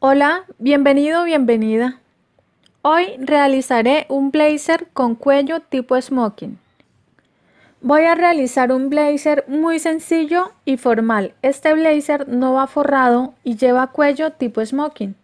Hola, bienvenido, bienvenida. Hoy realizaré un blazer con cuello tipo smoking. Voy a realizar un blazer muy sencillo y formal. Este blazer no va forrado y lleva cuello tipo smoking.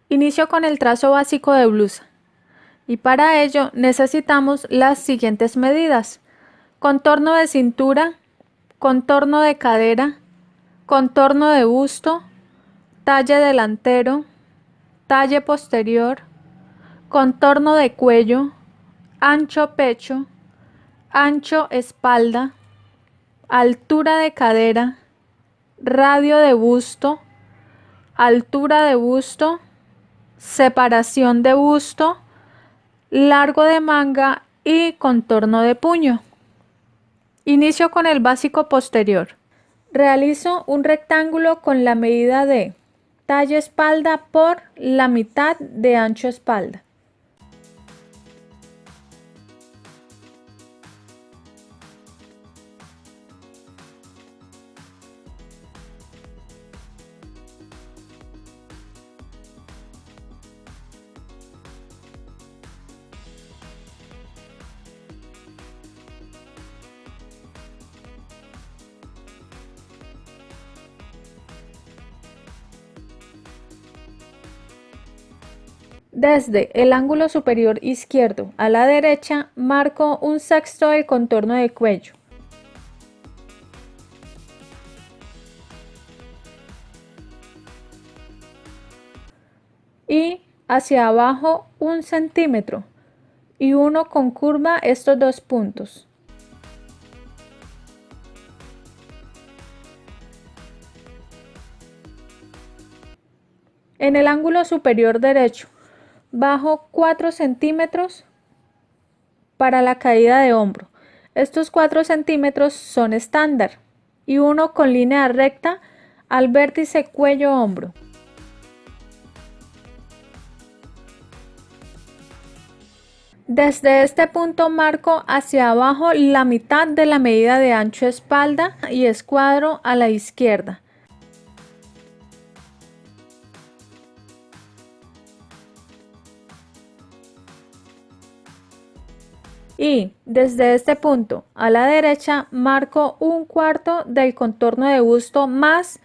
Inicio con el trazo básico de blusa y para ello necesitamos las siguientes medidas: contorno de cintura, contorno de cadera, contorno de busto, talle delantero, talle posterior, contorno de cuello, ancho pecho, ancho espalda, altura de cadera, radio de busto, altura de busto, separación de busto, largo de manga y contorno de puño. Inicio con el básico posterior. Realizo un rectángulo con la medida de talle espalda por la mitad de ancho espalda. Desde el ángulo superior izquierdo a la derecha marco un sexto del contorno de cuello. Y hacia abajo 1 centímetro y uno con curva estos dos puntos. En el ángulo superior derecho bajo 4 centímetros para la caída de hombro. Estos 4 centímetros son estándar y uno con línea recta al vértice cuello-hombro. Desde este punto marco hacia abajo la mitad de la medida de ancho espalda y escuadro a la izquierda. Y desde este punto a la derecha marco 1/4 del contorno de busto más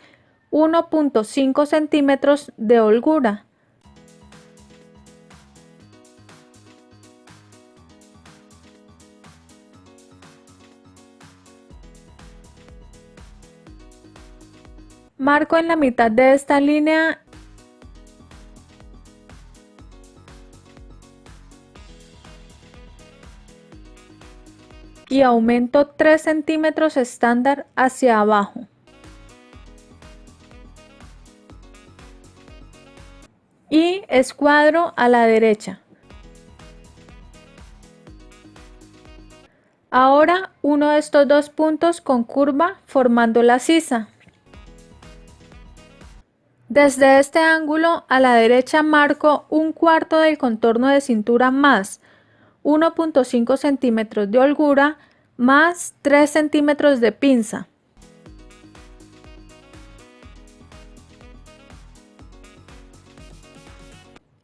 1,5 centímetros de holgura. Marco en la mitad de esta línea y aumento 3 centímetros estándar hacia abajo. Y escuadro a la derecha. Ahora uno de estos dos puntos con curva formando la sisa. Desde este ángulo a la derecha marco 1/4 del contorno de cintura más 1,5 centímetros de holgura más 3 centímetros de pinza.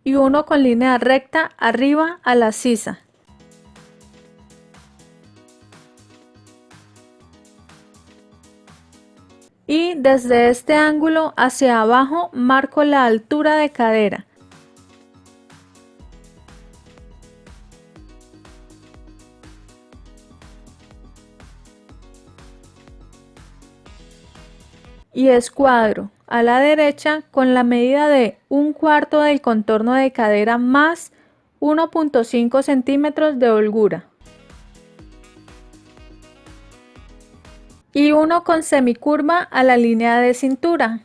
Y uno con línea recta arriba a la sisa. Y desde este ángulo hacia abajo marco la altura de cadera. y escuadro a la derecha con la medida de 1/4 del contorno de cadera más 1.5 centímetros de holgura y uno con semicurva a la línea de cintura.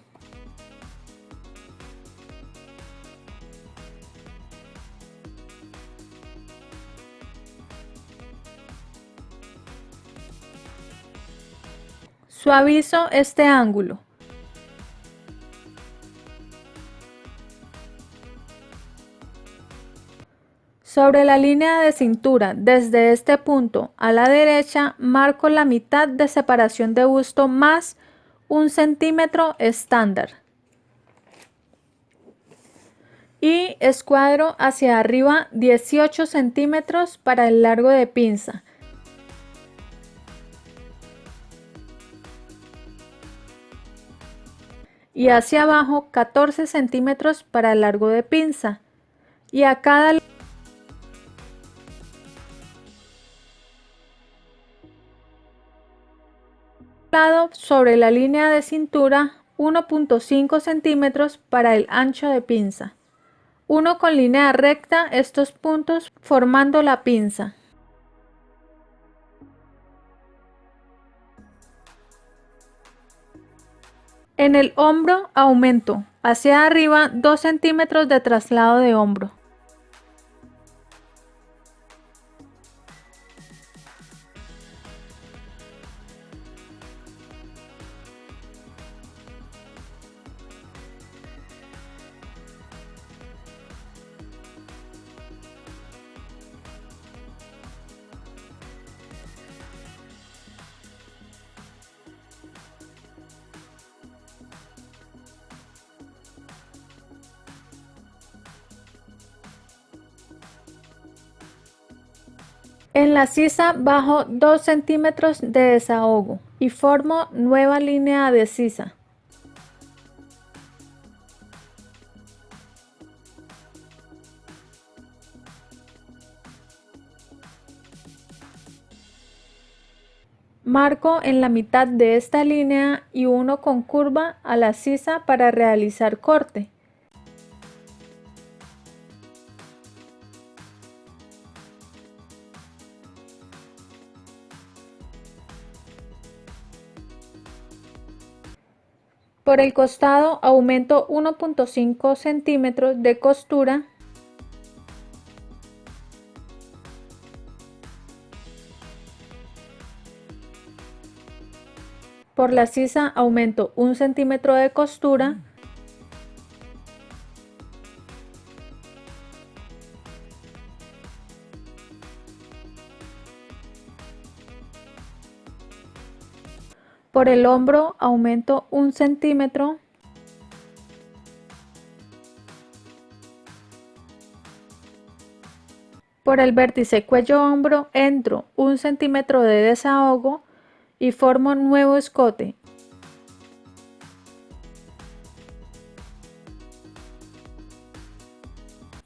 Suavizo este ángulo. Sobre la línea de cintura, desde este punto a la derecha, marco la mitad de separación de busto más 1 centímetro estándar. Y escuadro hacia arriba 18 centímetros para el largo de pinza. Y hacia abajo 14 centímetros para el largo de pinza. Y a cada lado sobre la línea de cintura 1.5 centímetros para el ancho de pinza. Uno con línea recta estos puntos formando la pinza. En el hombro aumento hacia arriba 2 centímetros de traslado de hombro. En la sisa bajo 2 centímetros de desahogo y formo nueva línea de sisa. Marco en la mitad de esta línea y uno con curva a la sisa para realizar corte. Por el costado aumento 1.5 centímetros de costura . Por la sisa aumento 1 centímetro de costura . Por el hombro aumento 1 centímetro . Por el vértice cuello-hombro entro 1 centímetro de desahogo y formo nuevo escote.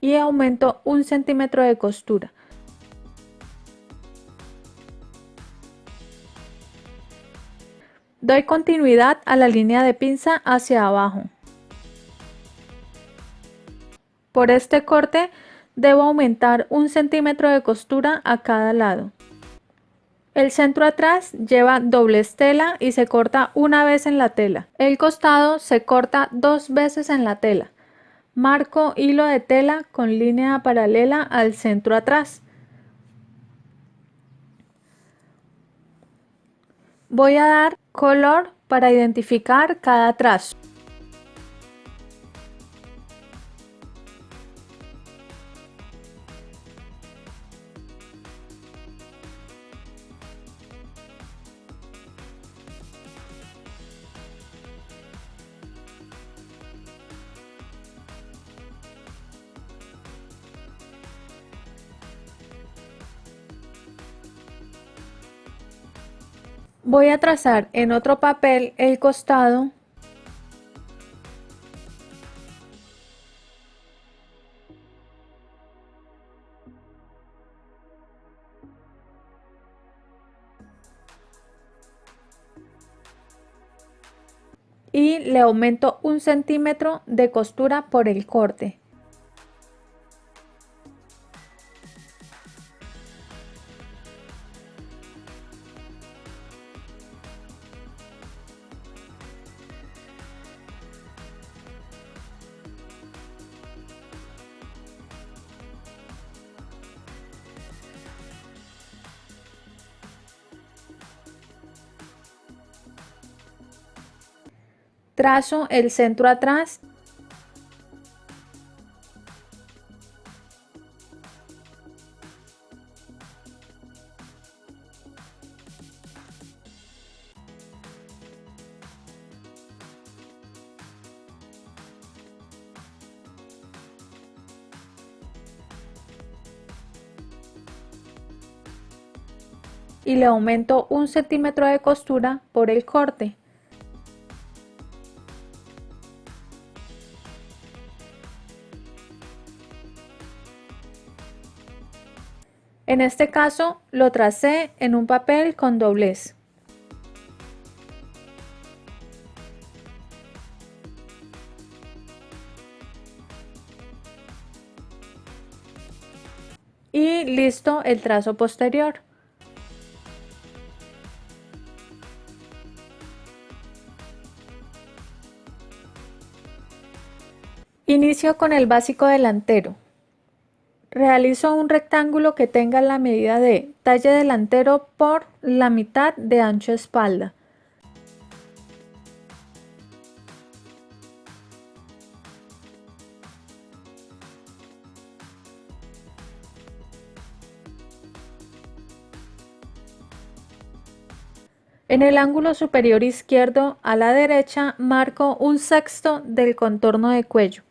Y aumento 1 centímetro de costura. Doy continuidad a la línea de pinza hacia abajo. Por este corte debo aumentar 1 centímetro de costura a cada lado. El centro atrás lleva doble estela y se corta una vez en la tela. El costado se corta 2 veces en la tela. Marco hilo de tela con línea paralela al centro atrás. Voy a dar color para identificar cada trazo. Voy a trazar en otro papel el costado . y le aumento 1 centímetro de costura por el corte. Trazo el centro atrás y le aumento 1 centímetro de costura por el corte. En este caso lo tracé en un papel con doblez. Y listo el trazo posterior. Inicio con el básico delantero. Realizo un rectángulo que tenga la medida de talle delantero por la mitad de ancho espalda. En el ángulo superior izquierdo a la derecha marco 1/6 del contorno de cuello.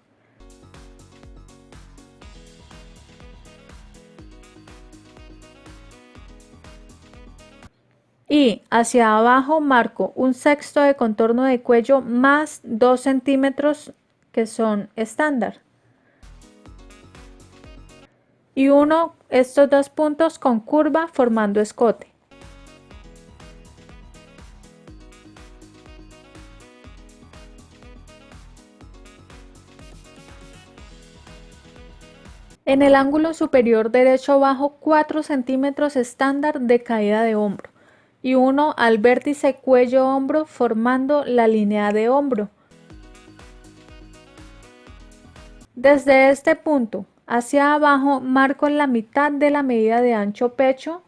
Y hacia abajo marco 1/6 de contorno de cuello más 2 centímetros que son estándar. Y uno estos dos puntos con curva formando escote. En el ángulo superior derecho bajo 4 centímetros estándar de caída de hombro y uno al vértice cuello-hombro formando la línea de hombro. Desde este punto hacia abajo marco la mitad de la medida de ancho pecho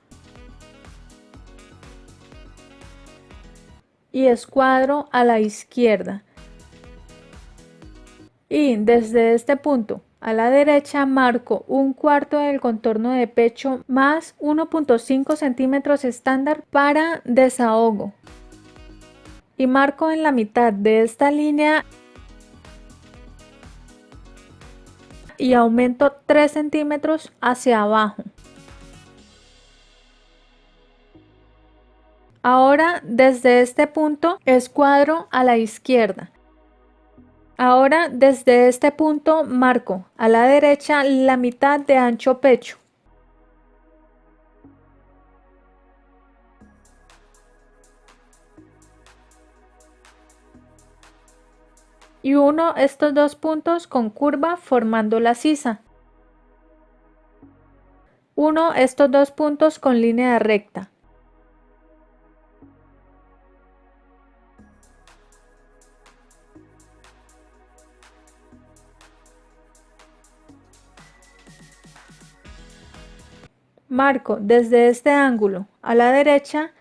y escuadro a la izquierda. Y desde este punto a la derecha marco 1/4 del contorno de pecho más 1.5 centímetros estándar para desahogo. Y marco en la mitad de esta línea y aumento 3 centímetros hacia abajo. Ahora desde este punto escuadro a la izquierda. Ahora desde este punto marco a la derecha la mitad de ancho pecho. Y uno estos dos puntos con curva formando la sisa. Uno estos dos puntos con línea recta. Marco desde este ángulo a la derecha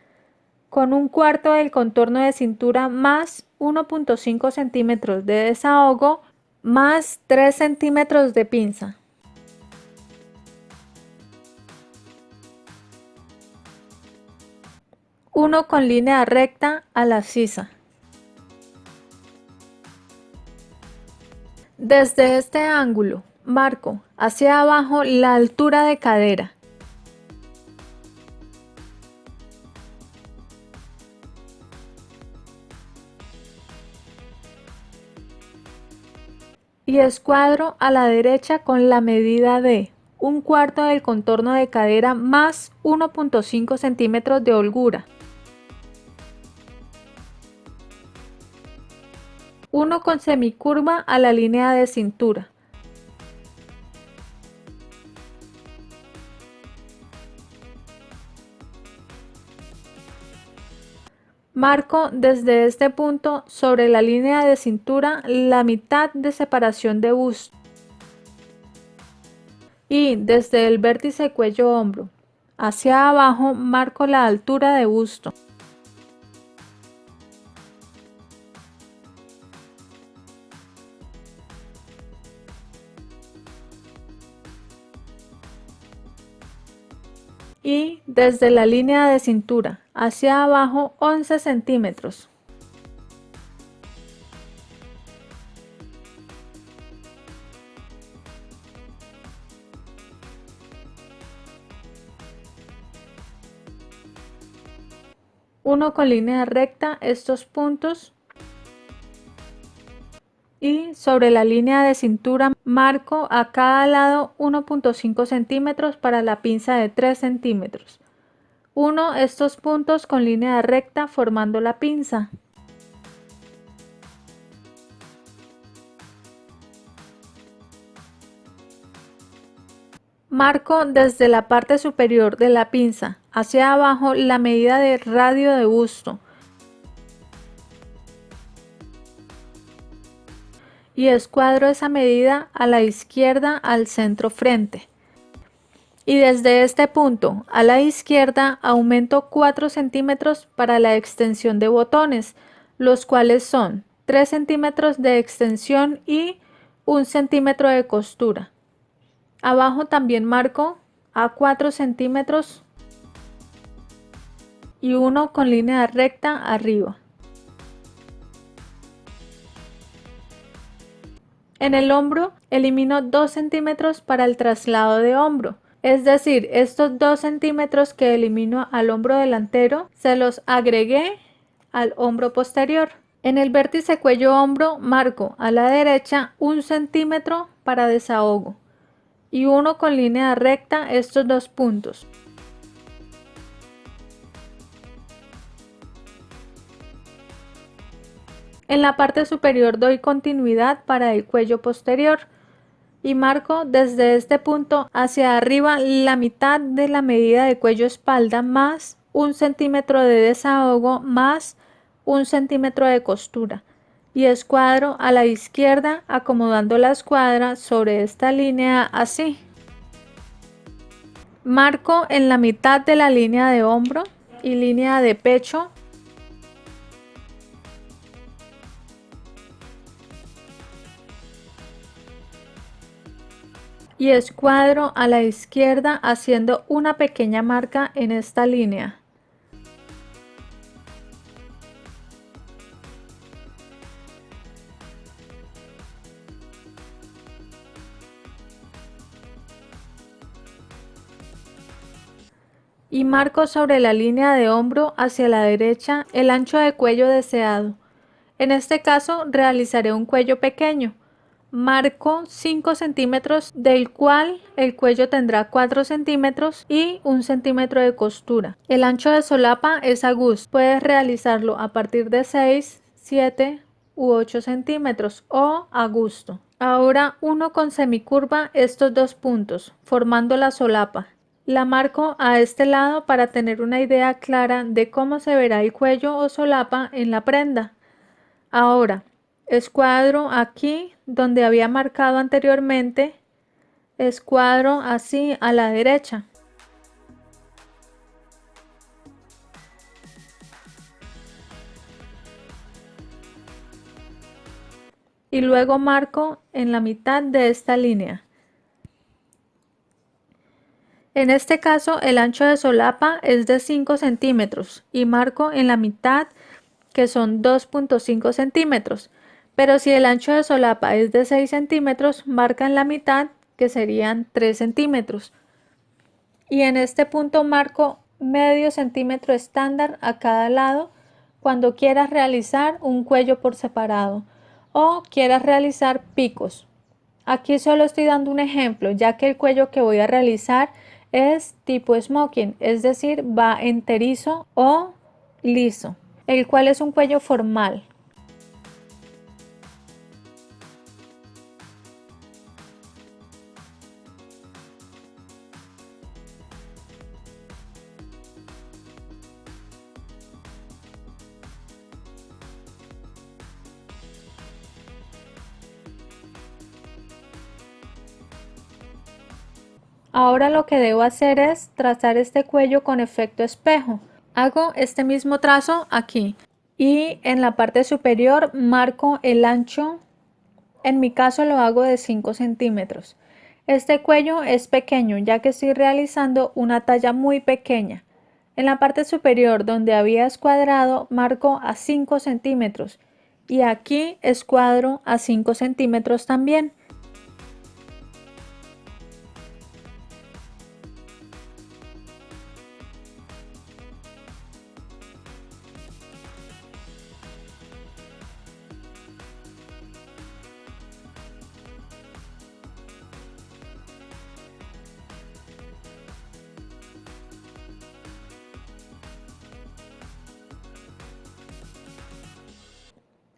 con 1/4 del contorno de cintura más 1.5 centímetros de desahogo más 3 centímetros de pinza. Uno con línea recta a la sisa. Desde este ángulo marco hacia abajo la altura de cadera. Y escuadro a la derecha con la medida de 1/4 del contorno de cadera más 1.5 centímetros de holgura. uno con semicurva a la línea de cintura. Marco desde este punto sobre la línea de cintura la mitad de separación de busto y desde el vértice cuello-hombro hacia abajo marco la altura de busto. Y desde la línea de cintura hacia abajo 11 centímetros. Uno con línea recta estos puntos y sobre la línea de cintura marco a cada lado 1.5 centímetros para la pinza de 3 centímetros. Uno estos puntos con línea recta formando la pinza. Marco desde la parte superior de la pinza hacia abajo la medida de radio de busto y escuadro esa medida a la izquierda al centro frente. Y desde este punto a la izquierda aumento 4 centímetros para la extensión de botones, los cuales son 3 centímetros de extensión y 1 centímetro de costura. Abajo también marco a 4 centímetros y uno con línea recta arriba. En el hombro elimino 2 centímetros para el traslado de hombro. Es decir, estos 2 centímetros que elimino al hombro delantero se los agregué al hombro posterior. En el vértice cuello-hombro marco a la derecha 1 centímetro para desahogo y uno con línea recta estos 2 puntos. En la parte superior doy continuidad para el cuello posterior y marco desde este punto hacia arriba la mitad de la medida de cuello espalda más 1 centímetro de desahogo más 1 centímetro de costura y escuadro a la izquierda acomodando la escuadra sobre esta línea así. Marco en la mitad de la línea de hombro y línea de pecho. Y escuadro a la izquierda haciendo una pequeña marca en esta línea. Y marco sobre la línea de hombro hacia la derecha el ancho de cuello deseado. En este caso realizaré un cuello pequeño. Marco 5 centímetros, del cual el cuello tendrá 4 centímetros y 1 centímetro de costura. El ancho de solapa es a gusto. Puedes realizarlo a partir de 6, 7 u 8 centímetros o a gusto. Ahora uno con semicurva estos 2 puntos, formando la solapa. La marco a este lado para tener una idea clara de cómo se verá el cuello o solapa en la prenda. Ahora, escuadro aquí donde había marcado anteriormente, escuadro así a la derecha. Y luego marco en la mitad de esta línea. En este caso el ancho de solapa es de 5 centímetros y marco en la mitad que son 2.5 centímetros. Pero si el ancho de solapa es de 6 centímetros, marca en la mitad que serían 3 centímetros. Y en este punto marco medio centímetro estándar a cada lado cuando quieras realizar un cuello por separado o quieras realizar picos. Aquí solo estoy dando un ejemplo, ya que el cuello que voy a realizar es tipo smoking, es decir, va enterizo o liso, el cual es un cuello formal. Ahora lo que debo hacer es trazar este cuello con efecto espejo. Hago este mismo trazo aquí y en la parte superior marco el ancho. En mi caso lo hago de 5 centímetros. Este cuello es pequeño ya que estoy realizando una talla muy pequeña. En la parte superior donde había escuadrado marco a 5 centímetros y aquí escuadro a 5 centímetros también.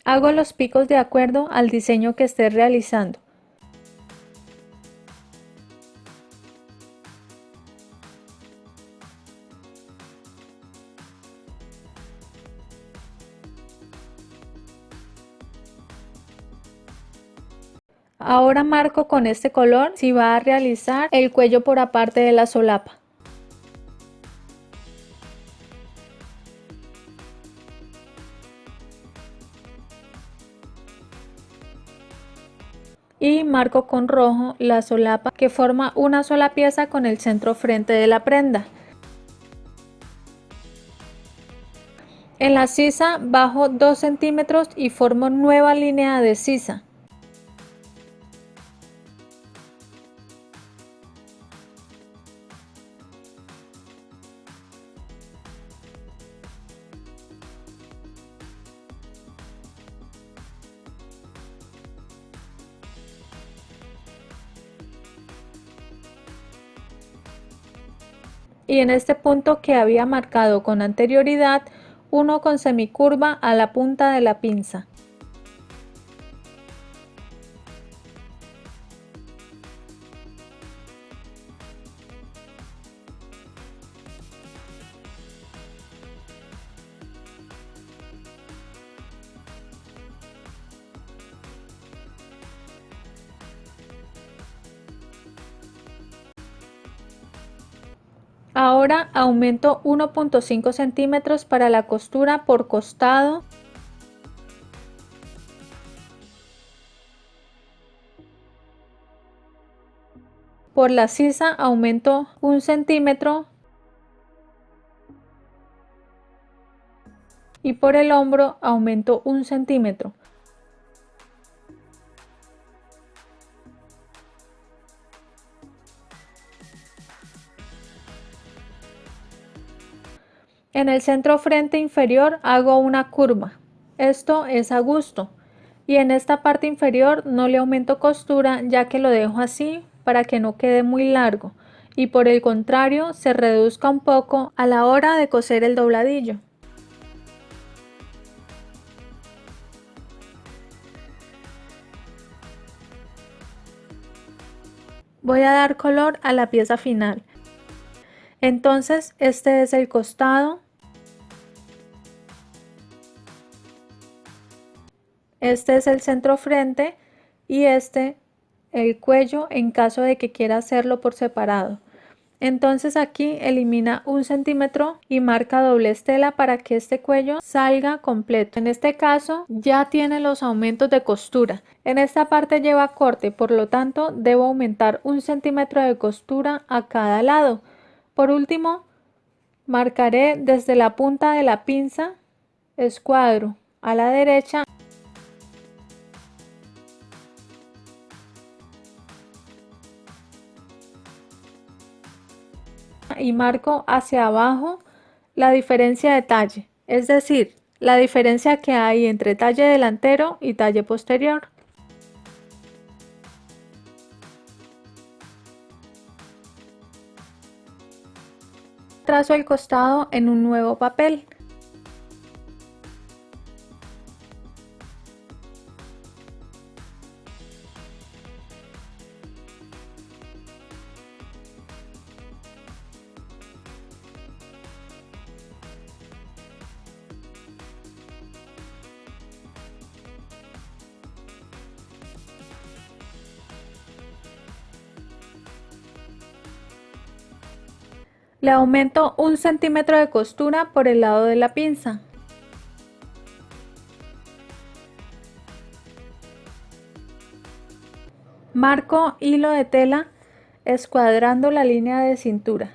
Hago los picos de acuerdo al diseño que esté realizando. Ahora marco con este color si va a realizar el cuello por aparte de la solapa. Y marco con rojo la solapa que forma una sola pieza con el centro frente de la prenda. En la sisa bajo 2 centímetros y formo nueva línea de sisa. Y en este punto que había marcado con anterioridad, uno con semicurva a la punta de la pinza. Ahora aumento 1.5 centímetros para la costura por costado. Por la sisa aumento 1 centímetro y por el hombro aumento 1 centímetro. En el centro frente inferior hago una curva. Esto es a gusto. Y en esta parte inferior no le aumento costura ya que lo dejo así para que no quede muy largo y por el contrario se reduzca un poco a la hora de coser el dobladillo. Voy a dar color a la pieza final. Entonces este es el costado. Este es el centro frente y este el cuello en caso de que quiera hacerlo por separado. Entonces aquí elimina 1 centímetro y marca doble estela para que este cuello salga completo. En este caso ya tiene los aumentos de costura. En esta parte lleva corte, por lo tanto debo aumentar 1 centímetro de costura a cada lado. Por último, marcaré desde la punta de la pinza, escuadro a la derecha y marco hacia abajo la diferencia de talle, es decir, la diferencia que hay entre talle delantero y talle posterior. Trazo el costado en un nuevo papel. Le aumento 1 centímetro de costura por el lado de la pinza. Marco hilo de tela escuadrando la línea de cintura.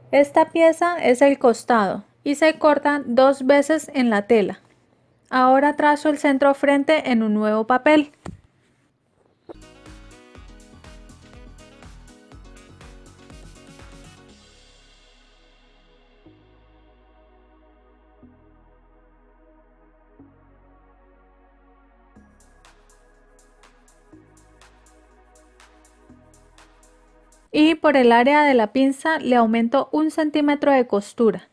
Esta pieza es el costado y se corta 2 veces en la tela. Ahora trazo el centro frente en un nuevo papel. Y por el área de la pinza le aumento 1 centímetro de costura.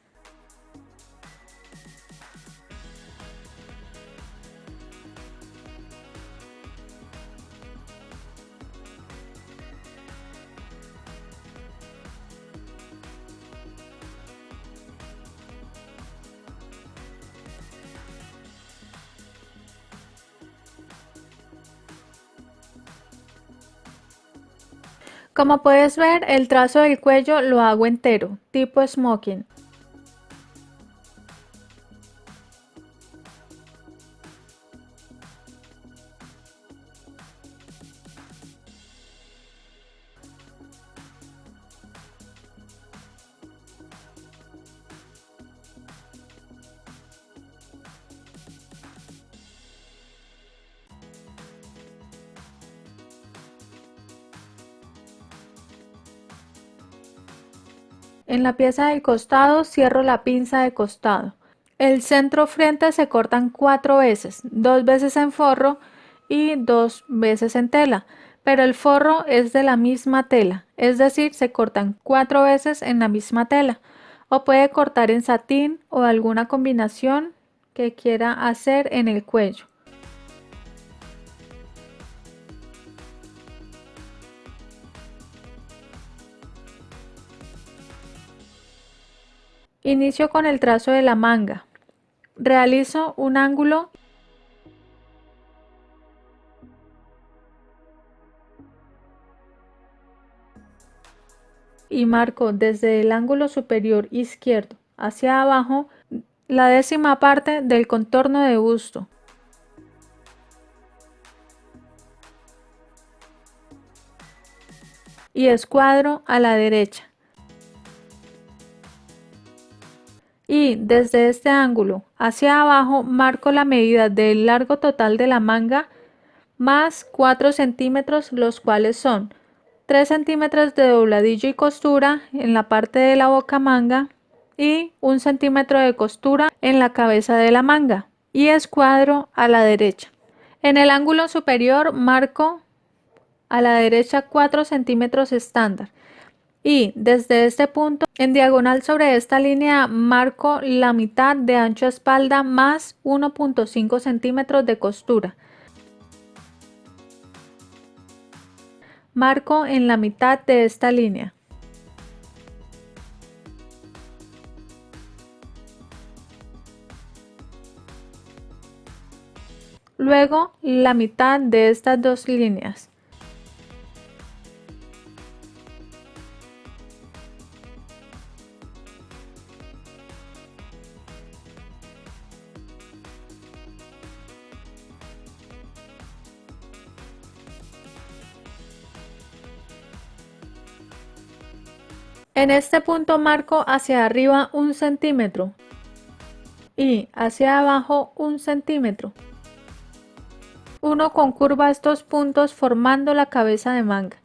Como puedes ver, el trazo del cuello lo hago entero, tipo smoking. En la pieza del costado cierro la pinza de costado. El centro frente se cortan 4 veces, 2 veces en forro y 2 veces en tela, pero el forro es de la misma tela, es decir, se cortan 4 veces en la misma tela, o puede cortar en satín o alguna combinación que quiera hacer en el cuello. Inicio con el trazo de la manga. Realizo un ángulo y marco desde el ángulo superior izquierdo hacia abajo la décima parte del contorno de busto. Y escuadro a la derecha. Y desde este ángulo hacia abajo marco la medida del largo total de la manga más 4 centímetros, los cuales son 3 centímetros de dobladillo y costura en la parte de la boca manga y 1 centímetro de costura en la cabeza de la manga, y escuadro a la derecha. En el ángulo superior marco a la derecha 4 centímetros estándar, y desde este punto en diagonal sobre esta línea marco la mitad de ancho espalda más 1.5 centímetros de costura. Marco en la mitad de esta línea. Luego la mitad de estas dos líneas. En este punto marco hacia arriba 1 centímetro y hacia abajo 1 centímetro. Uno con curva estos puntos formando la cabeza de manga.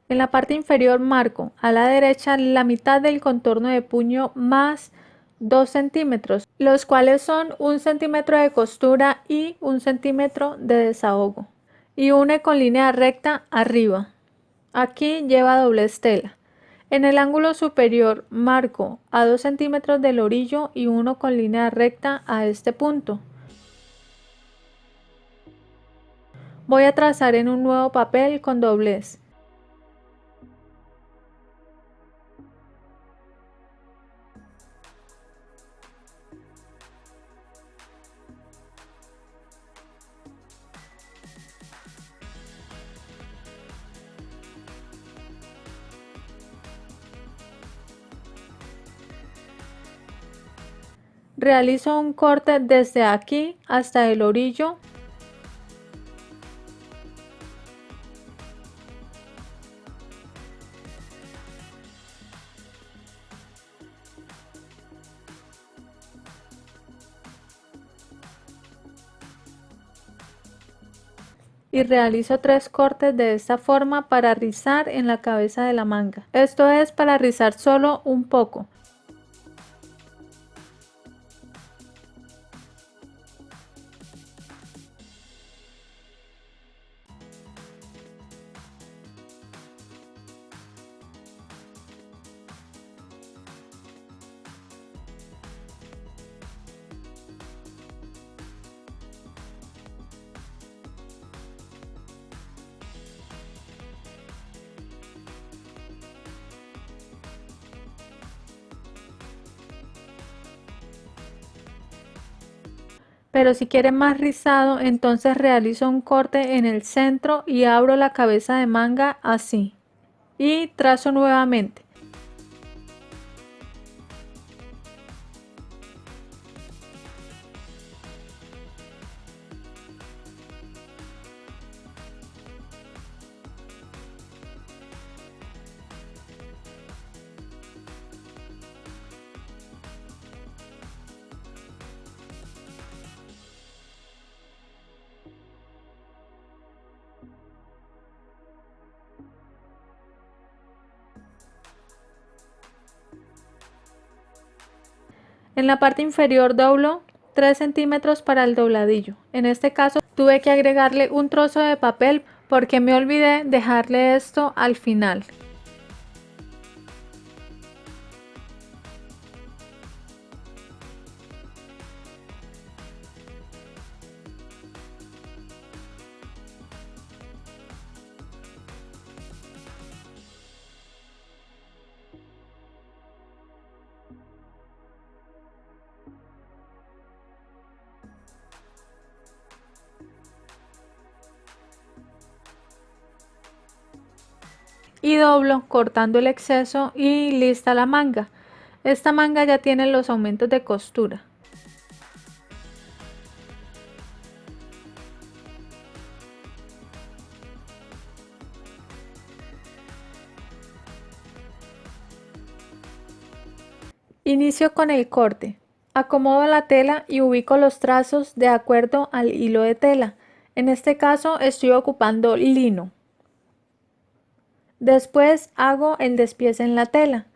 En la parte inferior marco a la derecha la mitad del contorno de puño más 2 centímetros, los cuales son 1 centímetro de costura y 1 centímetro de desahogo, y une con línea recta arriba. Aquí lleva doblez tela. En el ángulo superior marco a 2 centímetros del orillo y uno con línea recta a este punto. Voy a trazar en un nuevo papel con doblez. realizo un corte desde aquí hasta el orillo. Y realizo 3 cortes de esta forma para rizar en la cabeza de la manga. Esto es para rizar solo un poco. Pero si quieren más rizado, entonces realizo un corte en el centro y abro la cabeza de manga así. Y trazo nuevamente. En la parte inferior doblo 3 centímetros para el dobladillo. En este caso tuve que agregarle un trozo de papel porque me olvidé dejarle esto al final. Y doblo cortando el exceso y lista la manga. Esta manga ya tiene los aumentos de costura. Inicio con el corte. Acomodo la tela y ubico los trazos de acuerdo al hilo de tela. En este caso estoy ocupando lino. Después hago el despiece en la tela.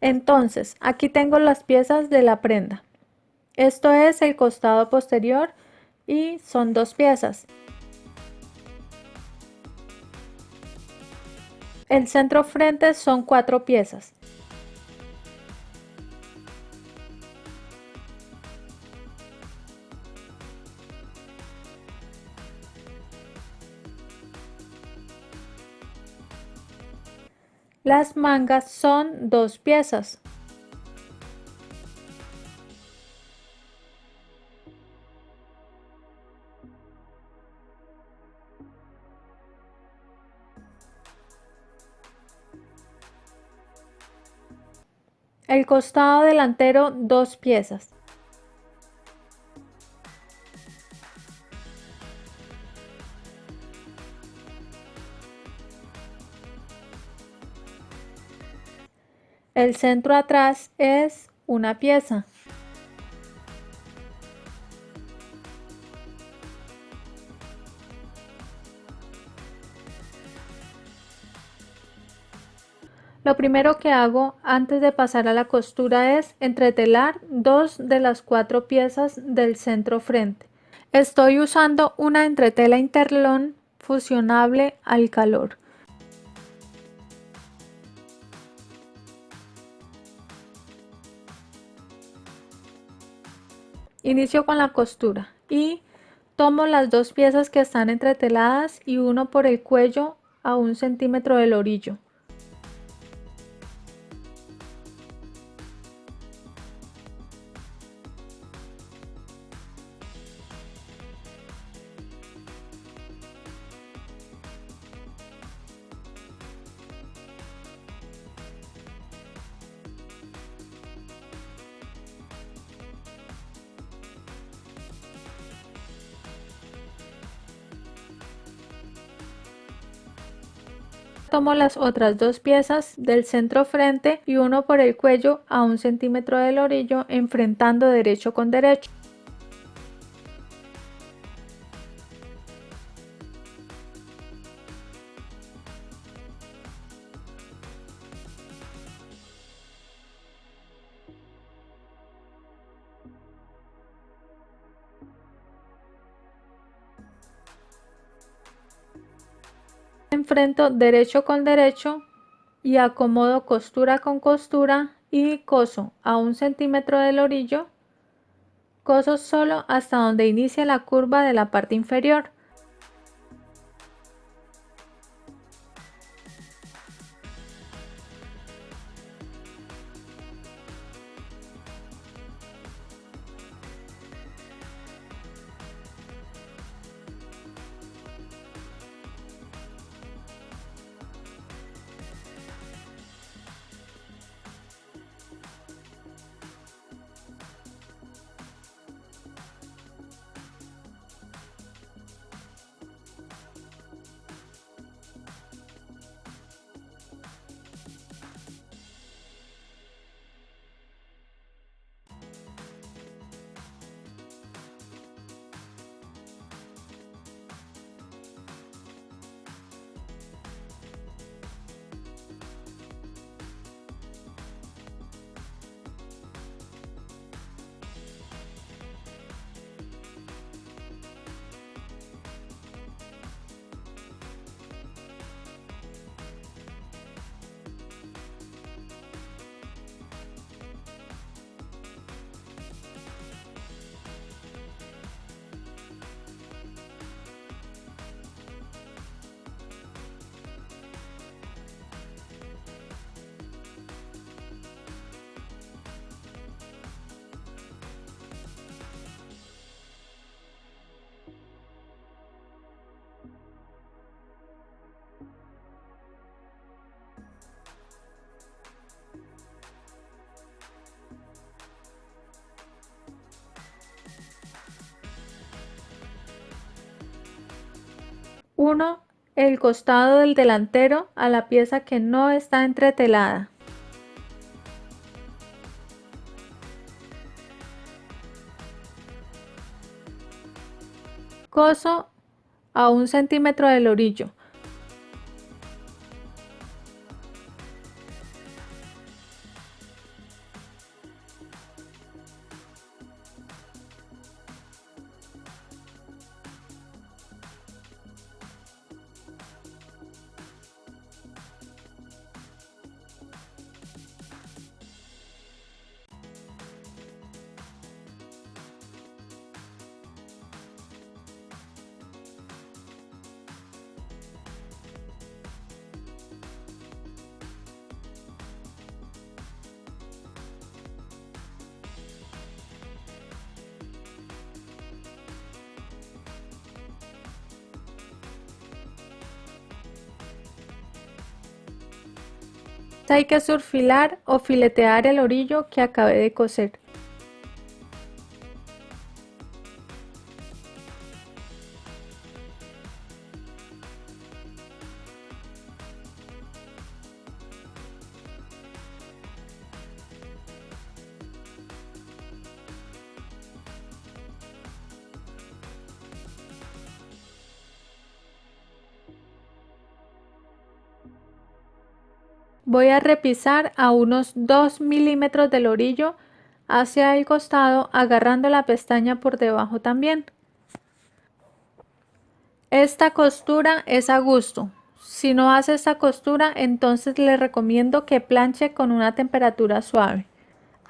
Entonces, aquí tengo las piezas de la prenda. Esto es el costado posterior y son 2 piezas. El centro frente son 4 piezas. Las mangas son 2 piezas. El costado delantero 2 piezas. El centro atrás es una pieza. Lo primero que hago antes de pasar a la costura es entretelar 2 de las 4 piezas del centro frente. Estoy usando una entretela Interlon fusionable al calor. Inicio con la costura y Tomo las dos piezas que están entreteladas y uno por el cuello a 1 centímetro del orillo. Tomo las otras dos piezas del centro frente y uno por el cuello a 1 centímetro del orillo, enfrentando derecho con derecho. Enfrento derecho con derecho y acomodo costura con costura y coso a 1 centímetro del orillo. Coso solo hasta donde inicia la curva de la parte inferior. Uno el costado del delantero a la pieza que no está entretelada. Coso a 1 centímetro del orillo. Hay que surfilar o filetear el orillo que acabé de coser. Voy a repisar a unos 2 milímetros del orillo hacia el costado, agarrando la pestaña por debajo también. Esta costura es a gusto. Si no hace esta costura, entonces le recomiendo que planche con una temperatura suave.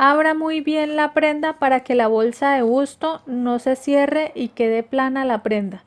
Abra muy bien la prenda para que la bolsa de busto no se cierre y quede plana la prenda.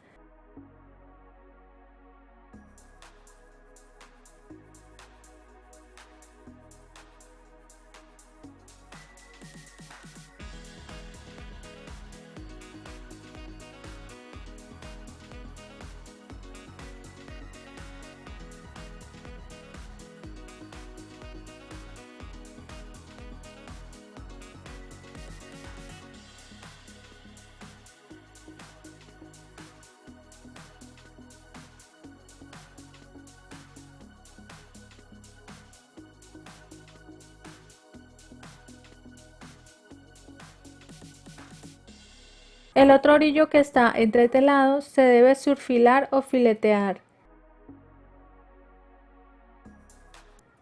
El otro orillo que está entretelado se debe surfilar o filetear.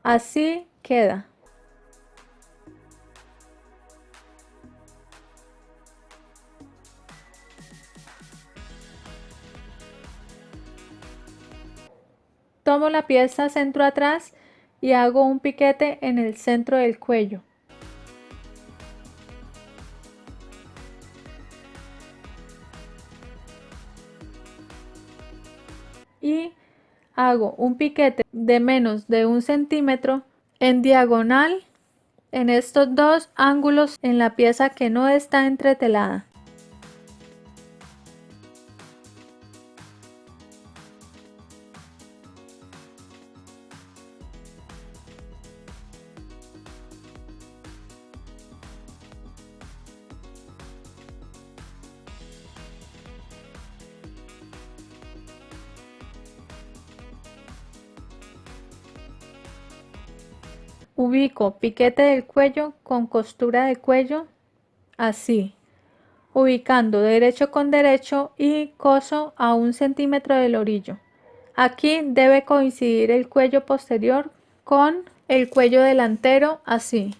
Así queda. Tomo la pieza centro atrás y hago un piquete en el centro del cuello. Y hago un piquete de menos de 1 centímetro en diagonal en estos dos ángulos en la pieza que no está entretelada. Ubico piquete del cuello con costura de cuello, así, ubicando derecho con derecho y coso a 1 centímetro del orillo. Aquí debe coincidir el cuello posterior con el cuello delantero, así.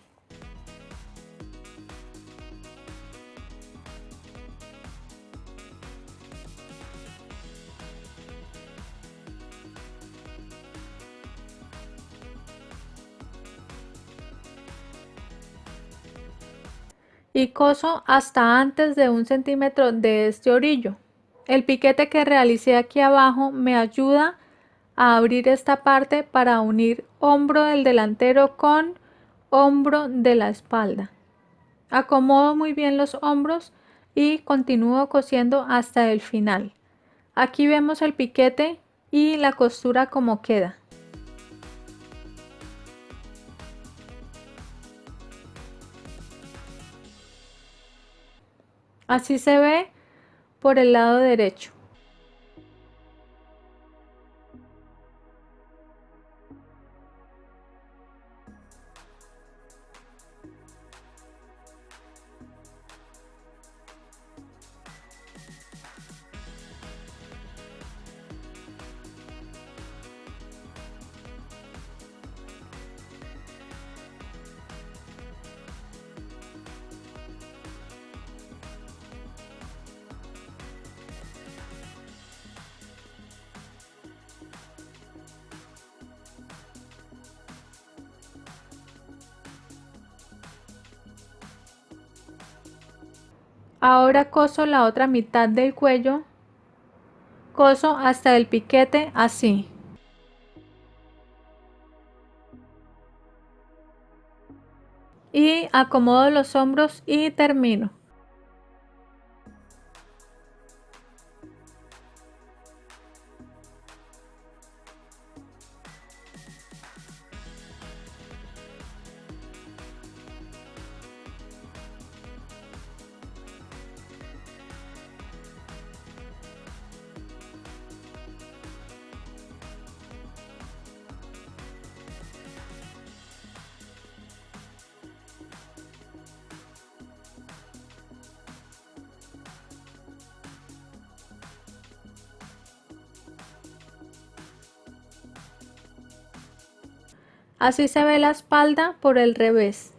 Y coso hasta antes de 1 centímetro de este orillo. El piquete que realicé aquí abajo me ayuda a abrir esta parte para unir hombro del delantero con hombro de la espalda. Acomodo muy bien los hombros y continúo cosiendo hasta el final. Aquí vemos el piquete y la costura como queda. Así se ve por el lado derecho. Ahora coso la otra mitad del cuello, coso hasta el piquete así. Y acomodo los hombros y termino. Así se ve la espalda por el revés.